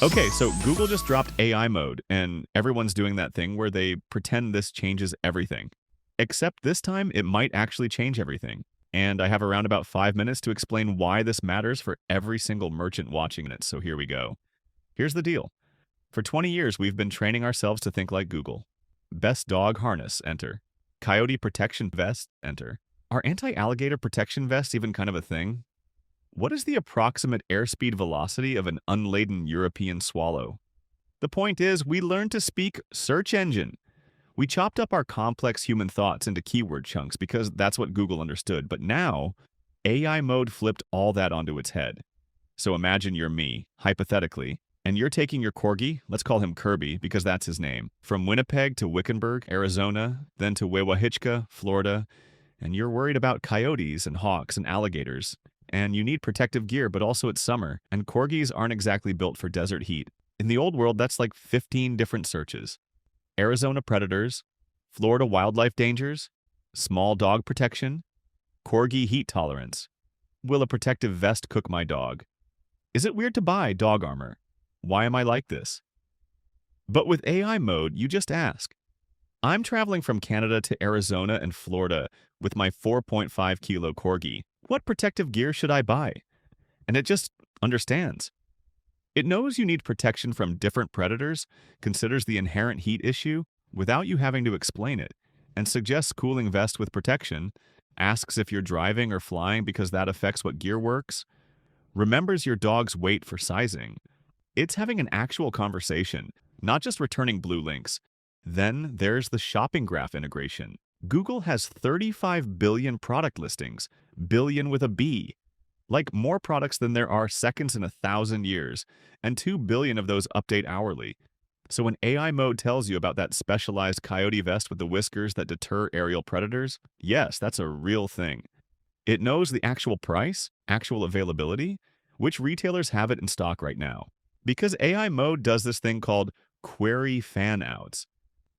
Okay, so Google just dropped AI mode, and everyone's doing that thing where they pretend this changes everything. Except this time, it might actually change everything. And I have around about 5 minutes to explain why this matters for every single merchant watching it, so here we go. Here's the deal. For 20 years, we've been training ourselves to think like Google. Best dog harness, enter. Coyote protection vest, enter. Are anti-alligator protection vests even kind of a thing? What is the approximate airspeed velocity of an unladen European swallow? The point is, we learned to speak search engine. We chopped up our complex human thoughts into keyword chunks because that's what Google understood. But now, AI mode flipped all that onto its head. So imagine you're me, hypothetically, and you're taking your corgi, let's call him Kirby because that's his name, from Winnipeg to Wickenburg, Arizona, then to Wewahichka, Florida, and you're worried about coyotes and hawks and alligators. And you need protective gear, but also it's summer, and corgis aren't exactly built for desert heat. In the old world, that's like 15 different searches. Arizona predators, Florida wildlife dangers, small dog protection, corgi heat tolerance. Will a protective vest cook my dog? Is it weird to buy dog armor? Why am I like this? But with AI mode, you just ask. I'm traveling from Canada to Arizona and Florida with my 4.5 kilo corgi. What protective gear should I buy? And it just understands. It knows you need protection from different predators, considers the inherent heat issue without you having to explain it, and suggests cooling vest with protection, asks if you're driving or flying because that affects what gear works, remembers your dog's weight for sizing. It's having an actual conversation, not just returning blue links. Then there's the shopping graph integration. Google has 35 billion product listings, billion with a B, like more products than there are seconds in 1,000 years, and 2 billion of those update hourly. So when AI mode tells you about that specialized coyote vest with the whiskers that deter aerial predators, yes, that's a real thing. It knows the actual price, actual availability, which retailers have it in stock right now. Because AI mode does this thing called query fan-outs.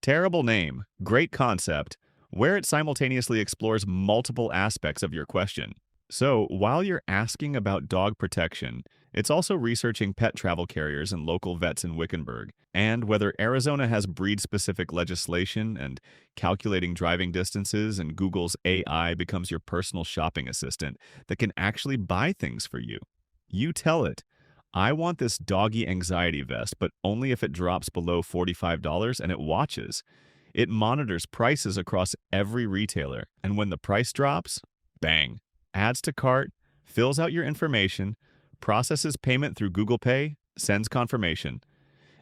Terrible name, great concept, where it simultaneously explores multiple aspects of your question. So, while you're asking about dog protection, it's also researching pet travel carriers and local vets in Wickenburg, and whether Arizona has breed-specific legislation and calculating driving distances, and Google's AI becomes your personal shopping assistant that can actually buy things for you. You tell it, I want this doggy anxiety vest, but only if it drops below $45, and it watches. It monitors prices across every retailer, and when the price drops, bang, adds to cart, fills out your information, processes payment through Google Pay, sends confirmation.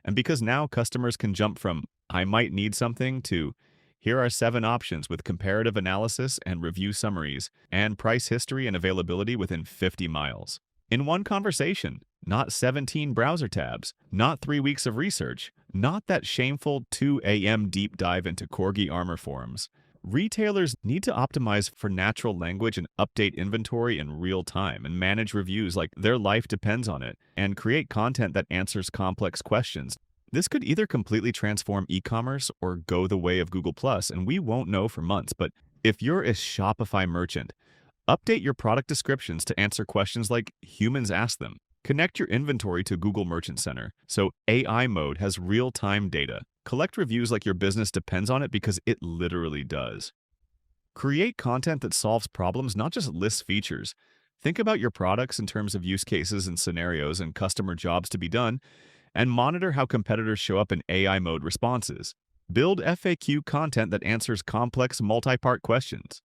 And because now customers can jump from, I might need something, to, here are 7 options with comparative analysis and review summaries, and price history and availability within 50 miles. In one conversation, not 17 browser tabs, not 3 weeks of research, not that shameful 2 a.m. deep dive into corgi armor forums. Retailers need to optimize for natural language and update inventory in real time and manage reviews like their life depends on it and create content that answers complex questions. This could either completely transform e-commerce or go the way of Google+, and we won't know for months. But if you're a Shopify merchant, update your product descriptions to answer questions like humans ask them. Connect your inventory to Google Merchant Center so AI mode has real-time data. Collect reviews like your business depends on it because it literally does. Create content that solves problems, not just lists features. Think about your products in terms of use cases and scenarios and customer jobs to be done, and monitor how competitors show up in AI mode responses. Build FAQ content that answers complex multi-part questions.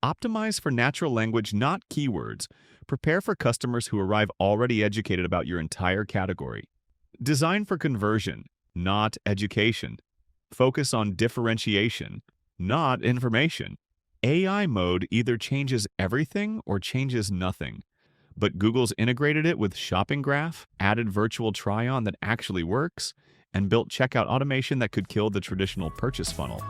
Optimize for natural language, not keywords. Prepare for customers who arrive already educated about your entire category. Design for conversion, not education. Focus on differentiation, not information. AI mode either changes everything or changes nothing. But Google's integrated it with Shopping Graph, added virtual try-on that actually works, and built checkout automation that could kill the traditional purchase funnel.